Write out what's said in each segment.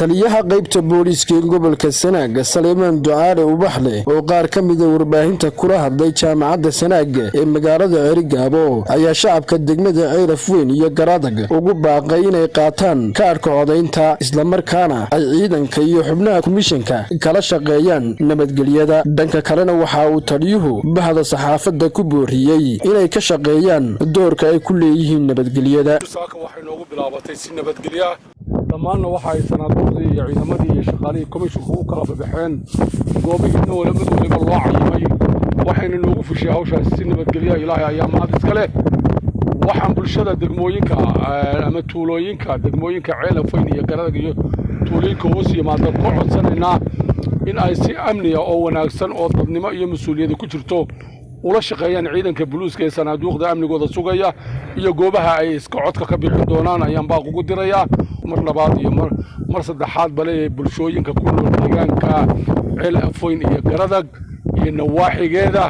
Taliyaha qaybta booliska gobolka Sanaag Saleeman Ducaale Ubaxle oo qaar ka mid ah warbaahinta kula hadlay jaamacadda Sanaag ee magaalada Cerigabo ayaa shacabka degmada Ceyrafweyn iyo Garadag ugu baaqay inay qaataan kaarka codaynta isla markaana ay ciidanka iyo xubnaha komishanka kala shaqeeyaan nabadgelyada. Dhanka kalena waxa uu taliyuhu bahda saxaafadda ku booriyay inay ka shaqeeyaan doorka ay ku leeyihiin nabadgelyada. dhammaanna waxa ay sanaaduqdii iyo ciidamadii iyo shaqaalihii komishanku u kala baxeen goobihiina waliba loo cayimay waxayna noogu fushay hawshaas si nabadgelya ilaahay ayaa mahad iska leh. waxaan bulshada degmooyinka ama tuulooyinka degmooyinka Ceyrafweyn iyo Garadag iyo tuulooyinka hoos yimaada ku codsanaynaa in ay si amni ah oo wanaagsan oo dadnimo iyo mas'uuliyad ku jirto ula shaqeeyaan ciidanka booliska ee sanaaduqda amnigooda sugaya iyo goobaha ay iska codka ka bixin doonaan ayaan baaq ugu dirayaa. mar labaad iyo mar saddexaad bale bulshooyinka ku nool deegaanka Ceyrafweyn iyo Garadag iyo nawaaxigeeda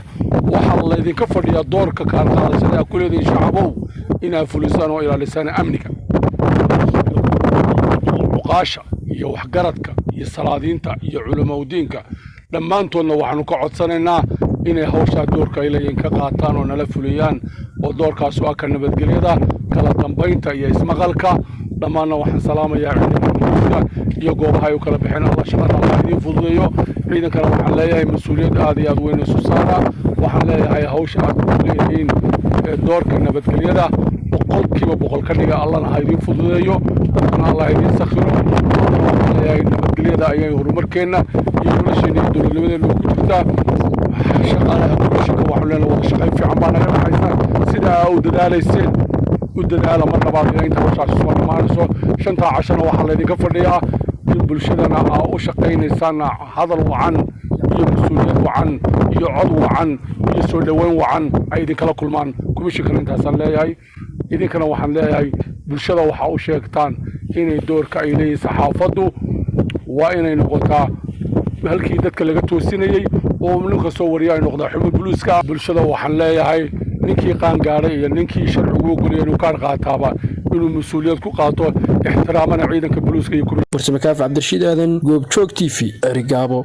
waxa la idinka fadhiyaa doorka ka qaadashada ku leedahay shacabow inay fulisaan oo ilaalisaan amniga uqaasha iyo waxgaradka iyo salaadiinta iyo culimadiinka dhammaantoodna waxaanu ka codsanaynaa inay hawsha doorka ay leeyihiin ka qaataan oo nala fuliyaan oo doorkaas oo ka nabadgelyada kala dambeynta iyo ismaqalka dhammaanna waxaan salaamayaa ciidanka booliska iyo goobaha ay kala bixin Allah shaqada Allah idin fududeeyo. ciidankana waxaan leeyahay mas'uuliyad aad iyo aad weyn oo saara waxaan leeyahay hawsha aad ku leeyihiin doorka nabadgelyada boqolkiiba boqol ka dhiga Allahna ha idin fududeeyo Allah idin sakhiro leeyahay nabadgelyada ayay horumarkeena iyo nolosheena dowladnimada ku jirta shaqaalaha komishanka waxaan leeyahay wada shaqayn fiican baa naga dhaxaysa sida uu dadaalayseen ودلالة مرة بعد إنت وشاش صور مارسو شنطة عشان واحد الذي كفرديها بالشدنا أو شقين إنسان هذا وعن يمسؤولية وعن يعض وعن يسود وين وعن أيدي كلا كل مان كم شيء كان إنت سان لا هاي إذا كان واحد لا هاي بالشدة وحاو شيكتان إن الدور كإلي صحافته وإن نقطة هالكي دتك اللي جت وسيني ومنك صوريا نقطة حمد بوليسكا بالشدة واحد لا هاي ninkii qaan gaaray iyo ninkii sharcigu guriyay inuu kaar qaataaba inuu mas'uuliyad ku qaato ixtiraamana ciidanka booliska iyo Abdirashiid Aadan Goobjoog TV Cerigabo.